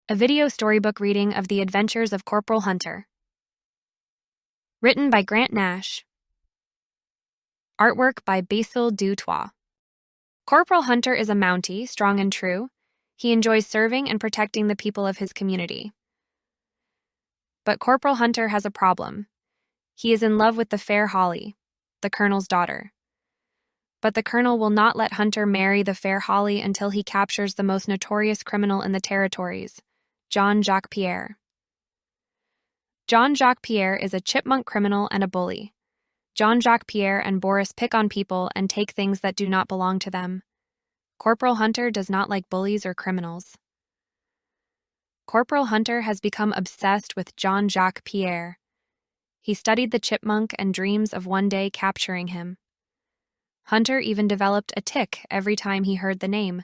A video storybook reading of The Adventures of Corporal Hunter. Written by Grant Nash. Artwork by Basil Dutoit. Corporal Hunter is a Mountie, strong and true. He enjoys serving and protecting the people of his community. But Corporal Hunter has a problem. He is in love with the fair Holly, the Colonel's daughter. But the Colonel will not let Hunter marry the fair Holly until he captures the most notorious criminal in the territories, Jean-Jacques Pierre. Jean-Jacques Pierre is a chipmunk criminal and a bully. Jean-Jacques Pierre and Boris pick on people and take things that do not belong to them. Corporal Hunter does not like bullies or criminals. Corporal Hunter has become obsessed with Jean-Jacques Pierre. He studied the chipmunk and dreams of one day capturing him. Hunter even developed a tic every time he heard the name,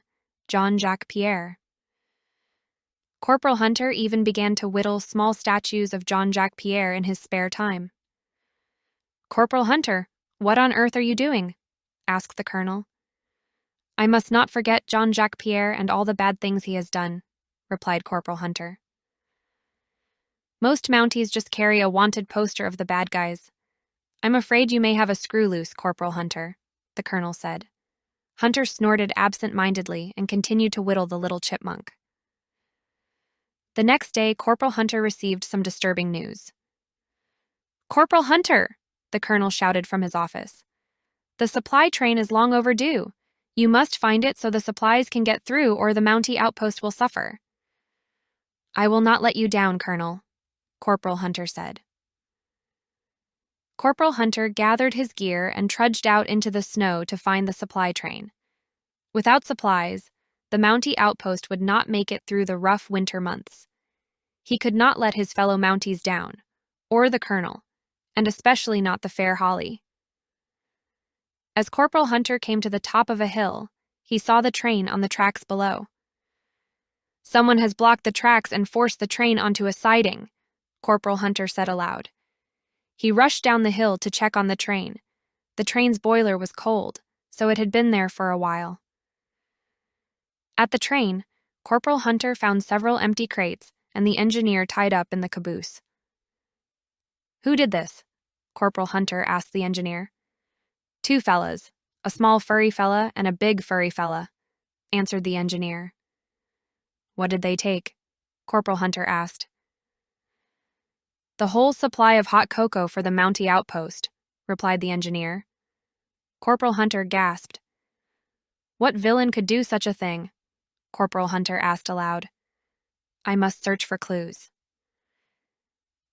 Jean-Jacques Pierre. Corporal Hunter even began to whittle small statues of Jean-Jacques Pierre in his spare time. "Corporal Hunter, what on earth are you doing?" asked the Colonel. "I must not forget Jean-Jacques Pierre and all the bad things he has done," replied Corporal Hunter. "Most Mounties just carry a wanted poster of the bad guys. I'm afraid you may have a screw loose, Corporal Hunter," the Colonel said. Hunter snorted absent-mindedly and continued to whittle the little chipmunk. The next day, Corporal Hunter received some disturbing news. "Corporal Hunter!" the Colonel shouted from his office. "The supply train is long overdue. You must find it so the supplies can get through or the Mountie outpost will suffer." "I will not let you down, Colonel," Corporal Hunter said. Corporal Hunter gathered his gear and trudged out into the snow to find the supply train. Without supplies, the Mountie outpost would not make it through the rough winter months. He could not let his fellow Mounties down, or the Colonel, and especially not the fair Holly. As Corporal Hunter came to the top of a hill, he saw the train on the tracks below. "Someone has blocked the tracks and forced the train onto a siding," Corporal Hunter said aloud. He rushed down the hill to check on the train. The train's boiler was cold, so it had been there for a while. At the train, Corporal Hunter found several empty crates and the engineer tied up in the caboose. "Who did this?" Corporal Hunter asked the engineer. "Two fellas, a small furry fella and a big furry fella," answered the engineer. "What did they take?" Corporal Hunter asked. "The whole supply of hot cocoa for the Mountie outpost," replied the engineer. Corporal Hunter gasped. "What villain could do such a thing?" Corporal Hunter asked aloud. "I must search for clues."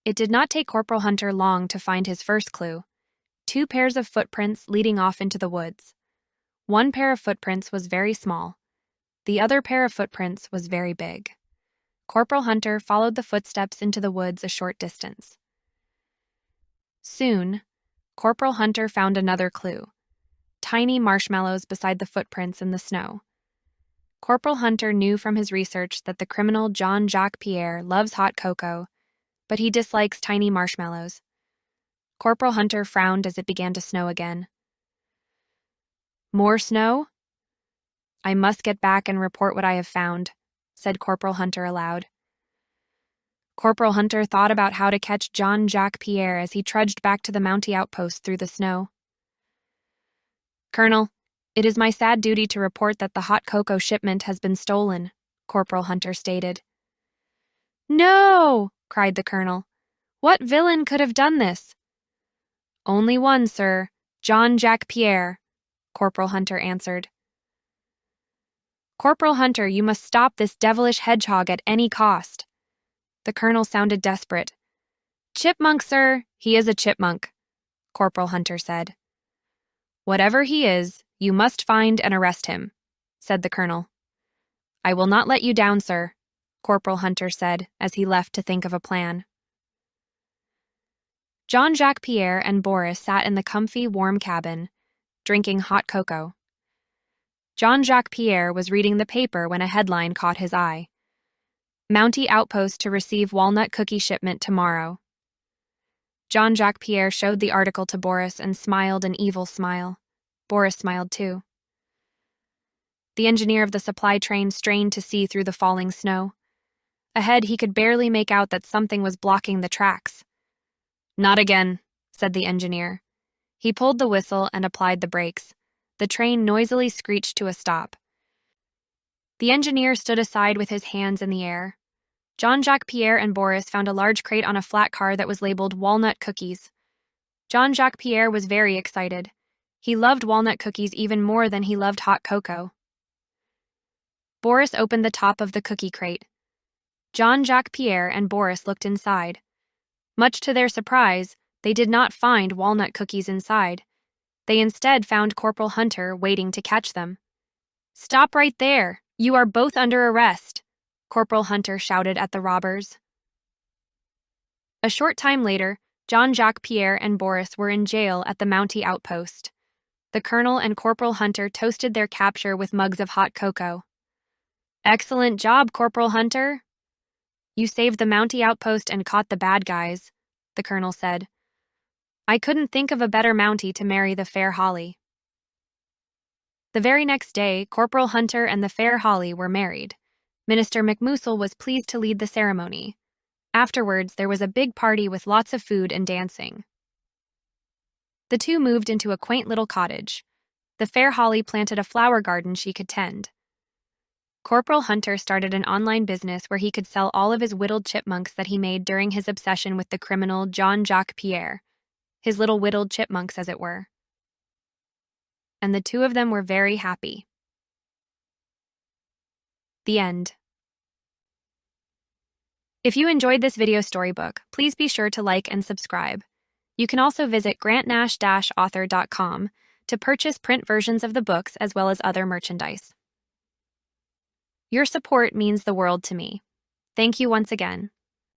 It did not take Corporal Hunter long to find his first clue: 2 pairs of footprints leading off into the woods. One pair of footprints was very small. The other pair of footprints was very big. Corporal Hunter followed the footsteps into the woods a short distance. Soon, Corporal Hunter found another clue: tiny marshmallows beside the footprints in the snow. Corporal Hunter knew from his research that the criminal Jean-Jacques Pierre loves hot cocoa, but he dislikes tiny marshmallows. Corporal Hunter frowned as it began to snow again. "More snow? I must get back and report what I have found," said Corporal Hunter aloud. Corporal Hunter thought about how to catch Jean-Jacques Pierre as he trudged back to the Mountie outpost through the snow. "Colonel, it is my sad duty to report that the hot cocoa shipment has been stolen," Corporal Hunter stated. "No!" cried the Colonel. "What villain could have done this?" "Only one, sir, Jean-Jacques Pierre," Corporal Hunter answered. "Corporal Hunter, you must stop this devilish hedgehog at any cost." The Colonel sounded desperate. "Chipmunk, sir, he is a chipmunk," Corporal Hunter said. "Whatever he is, you must find and arrest him," said the Colonel. "I will not let you down, sir," Corporal Hunter said as he left to think of a plan. Jean-Jacques Pierre and Boris sat in the comfy, warm cabin, drinking hot cocoa. Jean-Jacques Pierre was reading the paper when a headline caught his eye: "Mountie outpost to receive walnut cookie shipment tomorrow." Jean-Jacques Pierre showed the article to Boris and smiled an evil smile. Boris smiled too. The engineer of the supply train strained to see through the falling snow. Ahead, he could barely make out that something was blocking the tracks. "Not again," said the engineer. He pulled the whistle and applied the brakes. The train noisily screeched to a stop. The engineer stood aside with his hands in the air. Jean-Jacques Pierre and Boris found a large crate on a flat car that was labeled walnut cookies. Jean-Jacques Pierre was very excited. He loved walnut cookies even more than he loved hot cocoa. Boris opened the top of the cookie crate. Jean-Jacques Pierre and Boris looked inside. Much to their surprise, they did not find walnut cookies inside. They instead found Corporal Hunter waiting to catch them. "Stop right there! You are both under arrest!" Corporal Hunter shouted at the robbers. A short time later, Jean-Jacques Pierre and Boris were in jail at the Mountie outpost. The colonel and Corporal Hunter toasted their capture with mugs of hot cocoa. "Excellent job, Corporal Hunter! You saved the Mountie outpost and caught the bad guys," the colonel said. "I couldn't think of a better Mountie to marry the fair Holly." The very next day, Corporal Hunter and the fair Holly were married. Minister McMousel was pleased to lead the ceremony. Afterwards, there was a big party with lots of food and dancing. The two moved into a quaint little cottage. The fair Holly planted a flower garden she could tend. Corporal Hunter started an online business where he could sell all of his whittled chipmunks that he made during his obsession with the criminal Jean-Jacques Pierre, his little whittled chipmunks, as it were. And the two of them were very happy. The end. If you enjoyed this video storybook, please be sure to like and subscribe. You can also visit grantnash-author.com to purchase print versions of the books as well as other merchandise. Your support means the world to me. Thank you once again.